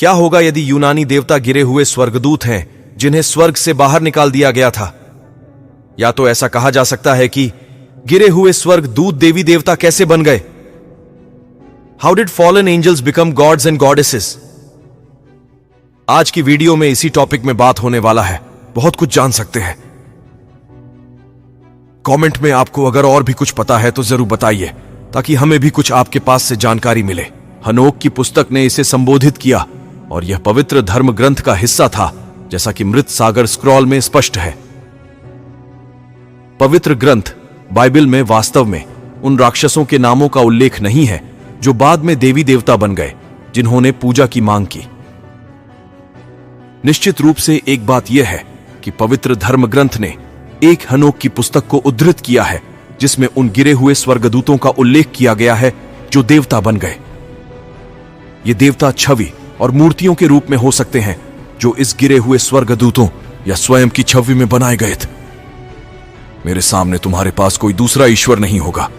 क्या होगा यदि यूनानी देवता गिरे हुए स्वर्गदूत हैं जिन्हें स्वर्ग से बाहर निकाल दिया गया था? या तो ऐसा कहा जा सकता है कि गिरे हुए स्वर्गदूत देवी देवता कैसे बन गए? How did fallen angels become gods and goddesses? आज की वीडियो में इसी टॉपिक में बात होने वाला है। बहुत कुछ जान सकते हैं। कमेंट में आपको अगर और भी कुछ पता है तो जरूर बताइए, ताकि हमें भी कुछ आपके पास से जानकारी मिले। हनोक की पुस्तक ने इसे संबोधित किया और यह पवित्र धर्म ग्रंथ का हिस्सा था, जैसा कि मृत सागर स्क्रॉल में स्पष्ट है। पवित्र ग्रंथ बाइबल में वास्तव में उन राक्षसों के नामों का उल्लेख नहीं है जो बाद में देवी देवता बन गए, जिन्होंने पूजा की मांग की। निश्चित रूप से एक बात यह है कि पवित्र धर्म ग्रंथ ने एक हनोक की पुस्तक को उद्धृत किया है जिसमें उन गिरे हुए स्वर्गदूतों का उल्लेख किया गया है जो देवता बन गए। ये देवता छवि और मूर्तियों के रूप में हो सकते हैं जो इस गिरे हुए स्वर्गदूतों या स्वयं की छवि में बनाए गए थे। मेरे सामने तुम्हारे पास कोई दूसरा ईश्वर नहीं होगा।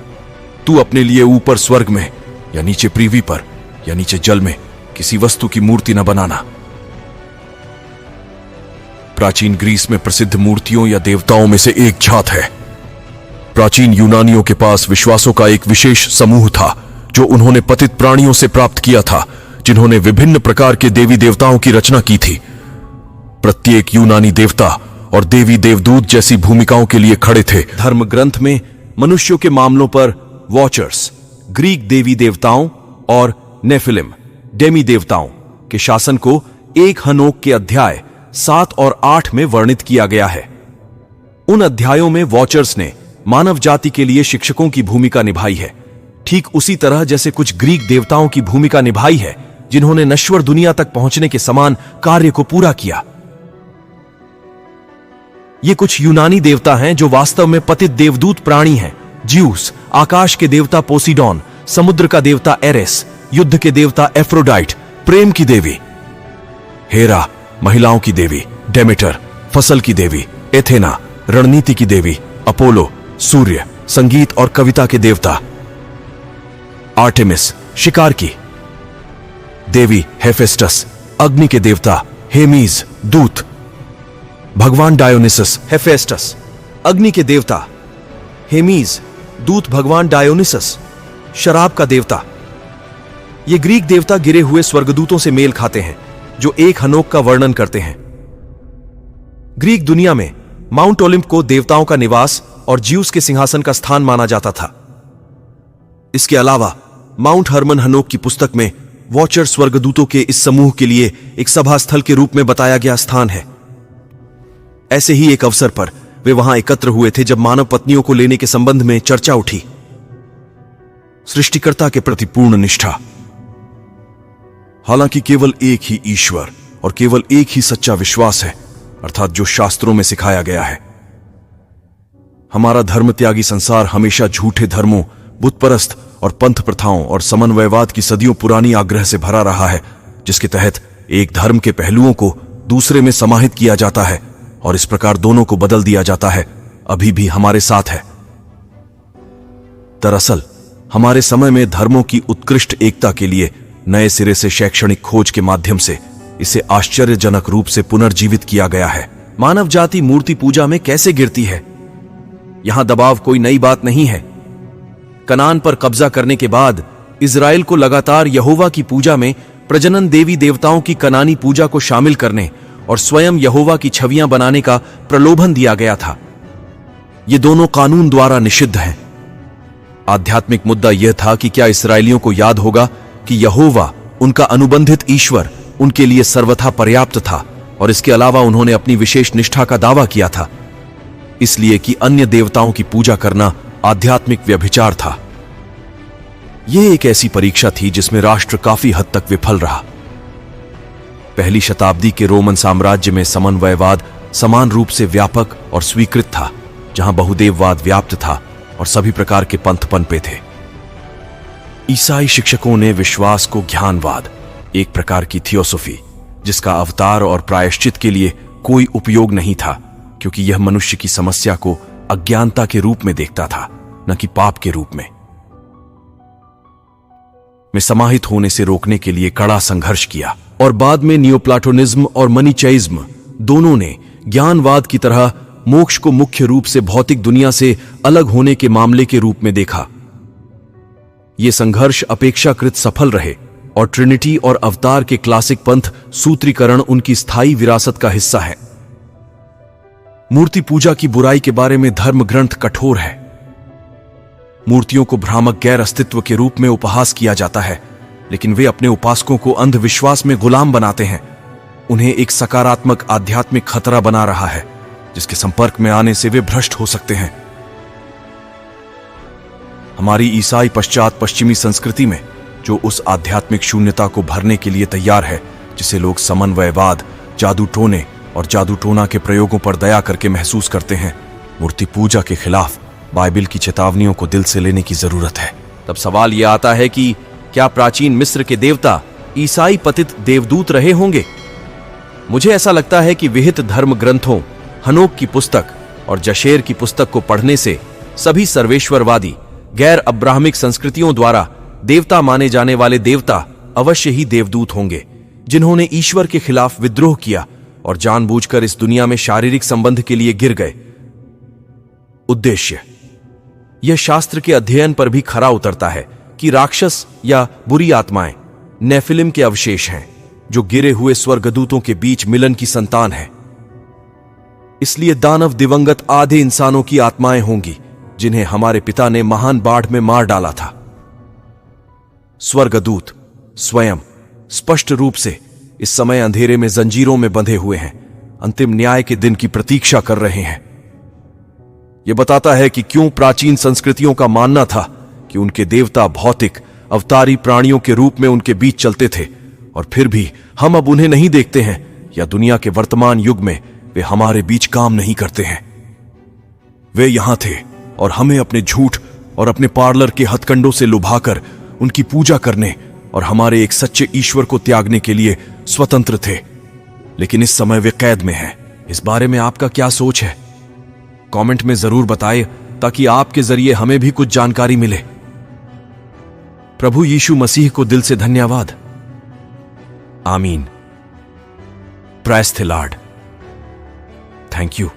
तू अपने लिए ऊपर स्वर्ग में या नीचे पृथ्वी पर या नीचे जल में किसी वस्तु की मूर्ति न बनाना। प्राचीन ग्रीस में प्रसिद्ध मूर्तियों या देवताओं में से एक छात है। प्राचीन यूनानियों के पास विश्वासों का एक विशेष समूह था जो उन्होंने पतित प्राणियों से प्राप्त किया था, जिन्होंने विभिन्न प्रकार के देवी देवताओं की रचना की थी। प्रत्येक यूनानी देवता और देवी देवदूत जैसी भूमिकाओं के लिए खड़े थे। धर्म ग्रंथ में मनुष्यों के मामलों पर वॉचर्स, ग्रीक देवी देवताओं और नेफिलिम, डेमी देवताओं के शासन को एक हनोक के अध्याय 7 और 8 में वर्णित किया गया है। उन अध्यायों में वॉचर्स ने मानव जाति के लिए शिक्षकों की भूमिका निभाई है, ठीक उसी तरह जैसे कुछ ग्रीक देवताओं की भूमिका निभाई है जिन्होंने नश्वर दुनिया तक पहुंचने के समान कार्य को पूरा किया। ये कुछ यूनानी देवता हैं जो वास्तव में पतित देवदूत प्राणी हैं। ज्यूस, आकाश के देवता पोसीडॉन, समुद्र का देवता एरेस, युद्ध के देवता एफ्रोडाइट, प्रेम की देवी हेरा, महिलाओं की देवी डेमेटर, फसल की देवी एथेना, रणनीति की देवी अपोलो, सूर्य, संगीत और कविता के देवता आर्टेमिस, शिकार की देवी हेफेस्टस, अग्नि के देवता हेमीज, दूत भगवान डायोनिसस, हेफेस्टस अग्नि के देवता, हेमीज दूत भगवान डायोनिसस, शराब का देवता। ये ग्रीक देवता गिरे हुए स्वर्गदूतों से मेल खाते हैं जो एक हनोक का वर्णन करते हैं। ग्रीक दुनिया में माउंट ओलिंप को देवताओं का निवास और ज्यूस के सिंहासन का स्थान माना जाता था। इसके अलावा माउंट हर्मन हनोक की पुस्तक में वॉचर स्वर्गदूतों के इस समूह के लिए एक सभा स्थल के रूप में बताया गया स्थान है। ऐसे ही एक अवसर पर वे वहां एकत्र हुए थे जब मानव पत्नियों को लेने के संबंध में चर्चा उठी। सृष्टिकर्ता के प्रति पूर्ण निष्ठा। हालांकि केवल एक ही ईश्वर और केवल एक ही सच्चा विश्वास है, अर्थात जो शास्त्रों में सिखाया गया है। हमारा धर्म त्यागी संसार हमेशा झूठे धर्मों, बुतपरस्त और पंथ प्रथाओं और समन्वयवाद की सदियों पुरानी आग्रह से भरा रहा है, जिसके तहत एक धर्म के पहलुओं को दूसरे में समाहित किया जाता है और इस प्रकार दोनों को बदल दिया जाता है, अभी भी हमारे साथ है। दरअसल हमारे समय में धर्मों की उत्कृष्ट एकता के लिए नए सिरे से शैक्षणिक खोज के माध्यम से इसे आश्चर्यजनक रूप से पुनर्जीवित किया गया है। मानव जाति मूर्ति पूजा में कैसे गिरती है? यहां दबाव कोई नई बात नहीं है। कनान पर कब्जा करने के बाद इजराइल को लगातार यहोवा की पूजा में प्रजनन देवी देवताओं की कनानी पूजा को शामिल करने और स्वयं यहोवा की छवियां बनाने का प्रलोभन दिया गया था। ये दोनों कानून द्वारा निषिद्ध हैं। आध्यात्मिक मुद्दा यह था कि क्या इसराइलियों को याद होगा कि यहोवा, उनका अनुबंधित ईश्वर, उनके लिए सर्वथा पर्याप्त था और इसके अलावा उन्होंने अपनी विशेष निष्ठा का दावा किया था, इसलिए कि अन्य देवताओं की पूजा करना आध्यात्मिक व्यभिचार था। यह एक ऐसी परीक्षा थी जिसमें राष्ट्र काफी हद तक विफल रहा। पहली शताब्दी के रोमन साम्राज्य में समन्वयवाद समान रूप से व्यापक और स्वीकृत था, जहां बहुदेववाद व्याप्त था और सभी प्रकार के पंथ पनपे थे। ईसाई शिक्षकों ने विश्वास को ज्ञानवाद, एक प्रकार की थियोसॉफी, जिसका अवतार और प्रायश्चित के लिए कोई उपयोग नहीं था, क्योंकि यह मनुष्य की समस्या को अज्ञानता के रूप में देखता था, न कि पाप के रूप में समाहित होने से रोकने के लिए कड़ा संघर्ष किया। और बाद में नियोप्लाटोनिज्म और मनीचेइज्म दोनों ने ज्ञानवाद की तरह मोक्ष को मुख्य रूप से भौतिक दुनिया से अलग होने के मामले के रूप में देखा। ये संघर्ष अपेक्षाकृत सफल रहे और ट्रिनिटी और अवतार के क्लासिक पंथ सूत्रीकरण उनकी स्थायी विरासत का हिस्सा है। मूर्ति पूजा की बुराई के बारे में धर्म ग्रंथ कठोर है। मूर्तियों को भ्रामक गैर अस्तित्व के रूप में उपहास किया जाता है, लेकिन वे अपने उपासकों को अंधविश्वास में गुलाम बनाते हैं। उन्हें एक सकारात्मक आध्यात्मिक खतरा बना रहा है, जिसके संपर्क में आने से वे भ्रष्ट हो सकते हैं। हमारी ईसाई पश्चात पश्चिमी संस्कृति में जो उस आध्यात्मिक शून्यता को भरने के लिए तैयार है, जिसे लोग समन्वयवाद, जादू टोने और जादू टोना के प्रयोगों पर दया करके महसूस करते हैं, मूर्ति पूजा के खिलाफ बाइबल की चेतावनियों को दिल से लेने की जरूरत है। तब सवाल यह आता है कि क्या प्राचीन मिस्र के देवता ईसाई पतित देवदूत रहे होंगे? मुझे ऐसा लगता है कि विहित धर्म ग्रंथों, हनोक की पुस्तक और जशेर की पुस्तक को पढ़ने से सभी सर्वेश्वरवादी गैर अब्राहमिक संस्कृतियों द्वारा देवता माने जाने वाले देवता अवश्य ही देवदूत होंगे, जिन्होंने ईश्वर के खिलाफ विद्रोह किया और जानबूझकर इस दुनिया में शारीरिक संबंध के लिए गिर गए। उद्देश्य यह शास्त्र के अध्ययन पर भी खरा उतरता है कि राक्षस या बुरी आत्माएं नेफिलिम के अवशेष हैं, जो गिरे हुए स्वर्गदूतों के बीच मिलन की संतान है। इसलिए दानव दिवंगत आधे इंसानों की आत्माएं होंगी, जिन्हें हमारे पिता ने महान बाढ़ में मार डाला था। स्वर्गदूत स्वयं स्पष्ट रूप से इस समय अंधेरे में जंजीरों में बंधे हुए हैं, अंतिम न्याय के दिन की प्रतीक्षा कर रहे हैं। यह बताता है कि क्यों प्राचीन संस्कृतियों का मानना था कि उनके देवता भौतिक अवतारी प्राणियों के रूप में उनके बीच चलते थे, और फिर भी हम अब उन्हें नहीं देखते हैं, या दुनिया के वर्तमान युग में वे हमारे बीच काम नहीं करते हैं। वे यहां थे और हमें अपने झूठ और अपने पार्लर के हथकंडों से लुभाकर उनकी पूजा करने और हमारे एक सच्चे ईश्वर को त्यागने के लिए स्वतंत्र थे। लेकिन इस समय वे कैद में हैं। इस बारे में आपका क्या सोच है? कमेंट में जरूर बताएं, ताकि आपके जरिए हमें भी कुछ जानकारी मिले। प्रभु यीशु मसीह को दिल से धन्यवाद। आमीन। Praise the Lord. Thank you.